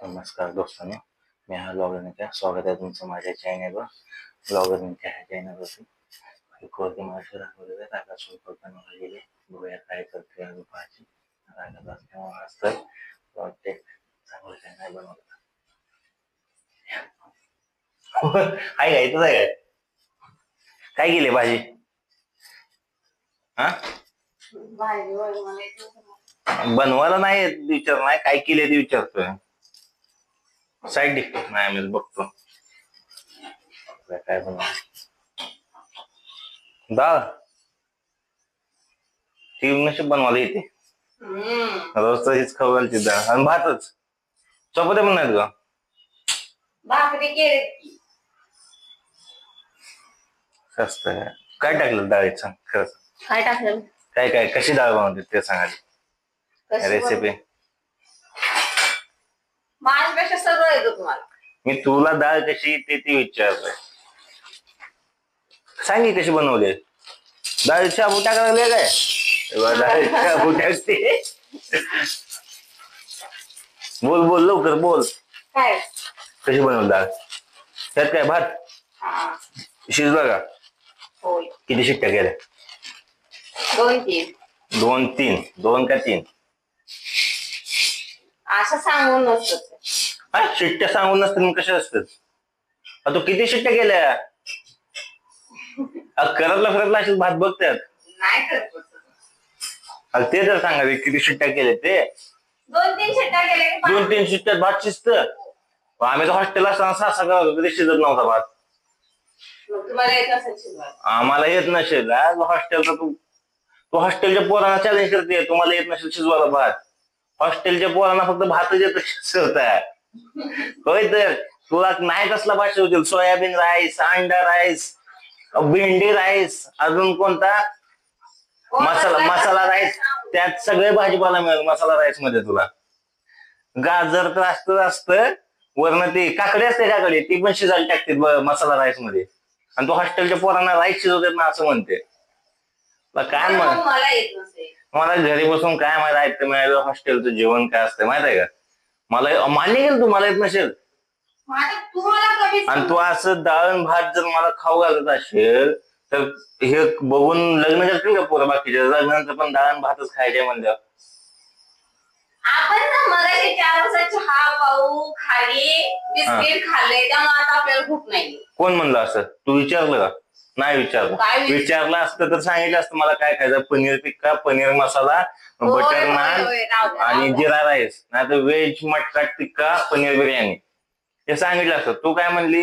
नमस्कार दोस्तांनो, मी हा ब्लॉगर स्वागत आहे तुमचं माझ्या चॅनलवर. ब्लॉगर ह्या चॅनलवरती कोरके मासे दाखवलेले रागा स्वयंपाक बनवला गेले. बघूया काय करते भाजी रागात केव्हा असतं वाटते चांगलं काय नाही बनवलं. हाय काय तुझं आहे काय केले भाजी? हा बनवायला नाही विचार नाही काय केले ते विचारतोय. साईड डिश नाही आम्ही बघतो काय बनव. डाळ ती नशीब बनवायला येते. रोज तशीच खाऊ घालते डाळ आणि भातच. चपात्या पण नाहीत का? भाकरी केली. स्वस्त आहे. काय टाकलं डाळीत सांग खरंच. काय टाकलं? काय काय कशी डाळ बनवते ते सांगा रेसिपी. माझ्यापेक्षा सगळं येतं तुम्हाला. मी तुला डाळ कशी येते ती विचारतोय. सांगी कशी बनवली. डाळ शाबू टाकायला लागले काय? डाळ शाबू टाकते. बोल बोल लवकर बोल. काय कशी बनवली डाळ? त्यात काय भात शिजला का? होय. किती शिट्ट्या केल्या? 2-3. 2-3 2 का 3? असं सांगून नसतं. हा शिट्ट्या सांगून नसतात मग कशा असतात? तू किती शिट्ट्या केल्या? करतला फिरतला असेल भात बघतात नाही करत. ते तर सांगा किती शिट्ट्या केल्या ते. 2-3 शिट्ट्या केल्या. 2-3 शिट्ट्यात भात शिजत. आम्ही तर हॉस्टेलला असताना 6-6 करायचो कधी शिजत नव्हता भात. तुम्हाला येत असेल. आम्हाला येत नसेल. हॉस्टेलचा तू हॉस्टेलच्या पोरांना चॅलेंज करते तुम्हाला येत नसेल शिजवायला भात. हॉस्टेलच्या पोरांना फक्त भातच येत शिजवताय. होय तर तुला नाही कसला भात शिजवतील? सोयाबीन राईस, अंडा राईस, भेंडी राईस, अजून कोणता मसाला राईस. त्यात सगळे भाजीपाला मिळेल मसाला राईस मध्ये तुला. गाजर तर असतं वरण ती काकडी असते काकडी ती पण शिजायला टाकते मसाला राईस मध्ये. आणि तू हॉस्टेलच्या पोरांना राईस शिजवतात ना असं म्हणते. काय मग मला घरी बसून काय माहिती ऐकतं मिळालं हॉस्टेलचं जेवण काय असतं माहित आहे का? मला मान्य केलं तू मला येत नसेल. आणि तू असं डाळ भात जर मला खाऊ घालत असेल तर हे बघून लग्न करतील का पोरं बाकीच्या? लग्नानंतर पण डाळ भातच खायचे म्हणल्यावर आपण ना मगाशी 4 वाजता चहा पाऊ खाली बिस्किट खाल्ले त्यामुळे आता आपल्याला भूक नाही. कोण म्हणलं असं? तू विचारलं का? नाही विचारलं. विचारलं असतं तर सांगितलं असतं मला काय खायचं. पनीर टिक्का, पनीर मसाला, बटर नान आणि जिरा राईस, नाही तर व्हेज मटका टिक्का, पनीर बिर्याणी हे सांगितलं असतं. तू काय म्हणली?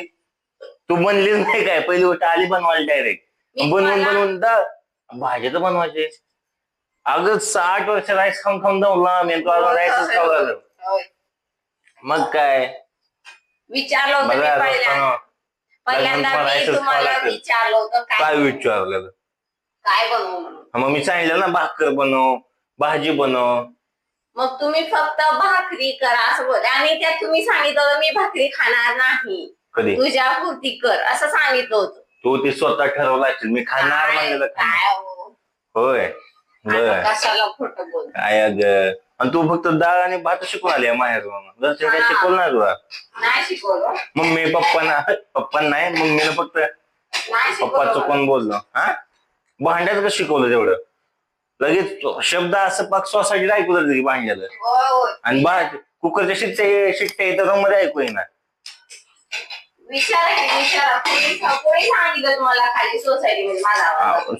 तू बनलीच नाही काय? पहिली गोष्ट आली बनवायला डायरेक्ट. बनवून भाजी तर बनवायची. अगं 60 वर्ष राईस खाऊन खाऊन जाऊला मी राईसच खाऊ घालत. मग काय विचारलं पहिल्यांदा मी तुम्हाला विचारलं होतं काय विचारलं? काय बनवू म्हणून. मग मी सांगितलं ना भाकर बनव, भाजी बनव. मग तुम्ही फक्त भाकरी करा असं बोल. आणि त्यात तुम्ही सांगितलं होतं मी भाकरी खाणार नाही. कधी? तुझ्या पुरती कर असं सांगितलं होतं. तू ती स्वतः ठरवलं असेल मी खाणार म्हणलेलं. होय कशाला खोटं बोल. काय अगं आणि तू फक्त डाळ आणि भात शिकून आली माहेर घरचे काय शिकवलं नाही तुला? नाही शिकवलं. मम्मी पप्पा नाही मम्मीनं फक्त पप्पा चुकून बोललो. हा भांड्यात कसं शिकवलं तेवढं? लगेच शब्द असं पाक सोसायटीला ऐकू जाते भांड्याला. आणि कुकरच्या शिट्ट्या इथं रूम मध्ये ऐकू येणार.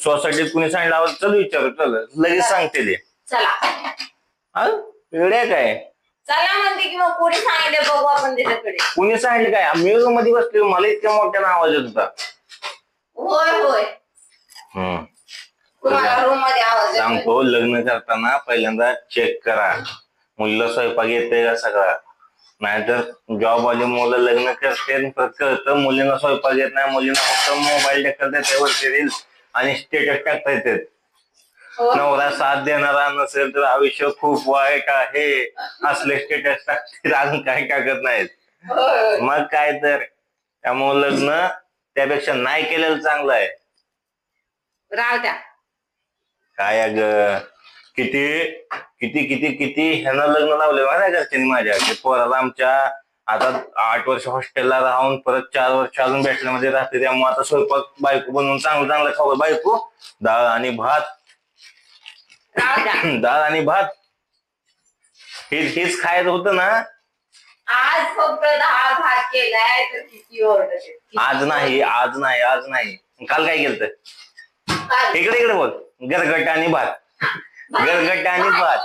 सोसायटीत कुणी सांगितलं चल विचारू चल लगेच सांगते ते. चला वेड्या काय चला म्हणते की मग कोणी सांगितलं बघू आपण त्याच्याकडे. कुणी सांगितलं काय? मी रूम मध्ये बसले मला इतक्या मोठ्यानं आवाज येत होता. होय होय रूम मध्ये आवाज सांगतो लग्न करताना पहिल्यांदा चेक करा मुलीला स्वयंपाक येते का सगळा. नाहीतर जॉब वाली मुलं लग्न करते कळतं मुलींना स्वयंपाक येत नाही. मुलींना फक्त मोबाईल ढकलता येते वरती रील्स आणि स्टेटस टाकता येते. नवरा साथ देणारा नसेल तर आयुष्य खूप वाईट आहे असले स्टेटस टाकते अजून काही टाकत नाहीत. मग काय तर त्यामुळे लग्न त्यापेक्षा नाही केलेलं चांगलं आहे. राहू द्या. काय अगं किती किती किती किती ह्यानं लग्न लावले माहिती घरच्यांनी माझ्या ते पोराला आमच्या आता 8 वर्ष हॉस्टेलला राहून परत 4 वर्ष अजून बॅचलरमध्ये राहते त्यामुळे आता स्वयंपाक बायको बनवून चांगलं चांगलं खावं बायको डाळ आणि भात डाळ आणि भात हेच खायचं होतं ना. आज फक्त 10 भात केलाय तर किती ऑर्डर आज नाही काल काय केलं इकडे इकडे बोल गरगट आणि भात गरगट आणि भात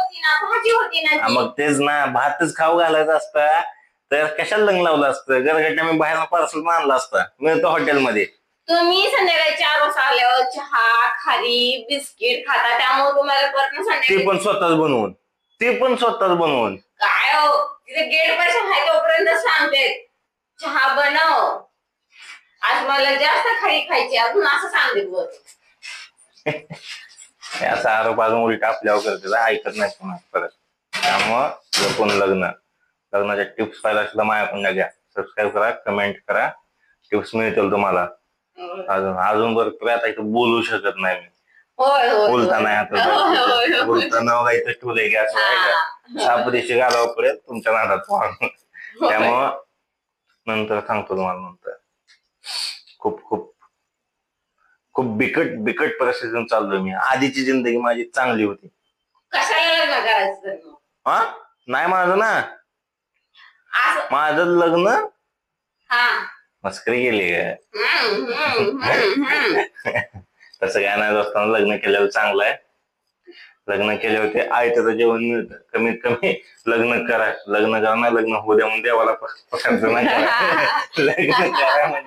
भाजी होती ना मग तेच ना भातच खाऊ घालायचं असतं तर कशाला लग्न लावलं असतं गरगट मी बाहेर पार्सल आणलं असतं मिळतो हॉटेलमध्ये. तुम्ही संध्याकाळी 4 वाजता आल्यावर चहा खारी बिस्किट खाता त्यामुळे तुम्हाला परत संध्याकाळी ते पण स्वतःच बनवून काय हो तिथे गेट पैसे आहे तोपर्यंत सांगते चहा बनव आज मला जास्त खारी खायची अजून असं सांगते बघ. असा आरोप अजून उलट आपल्यावर करते ऐकत नाही कोणा परत त्यामुळं जपून लग्नाच्या टिप्स पाहिजे असल्या माझ्याकडून घ्या सबस्क्राईब करा कमेंट करा टिप्स मिळतील तुम्हाला. अजून बरं आता इथं बोलू शकत नाही मी बोलता नाही आता बोलताना इथं ठेवलंय की असं सापदेशी घालावं पडेल तुमच्या नादात त्यामुळं नंतर सांगतो तुम्हाला नंतर. खूप खूप खूप बिकट परिस्थितीतून चाललोय मी. आधीची जिंदगी माझी चांगली होती. कशाला लग्न करायचं हा नाही माझं लग्न मस्करी केली तसं काय नाही दोस्तांना लग्न केल्यावर चांगलं आहे. लग्न केल्यावर ते आयतं जेवण मिळतं कमीत कमी लग्न करा नाही लग्न होऊ द्या म्हणून देवाला पसंत नाही करा लग्न करा म्हणजे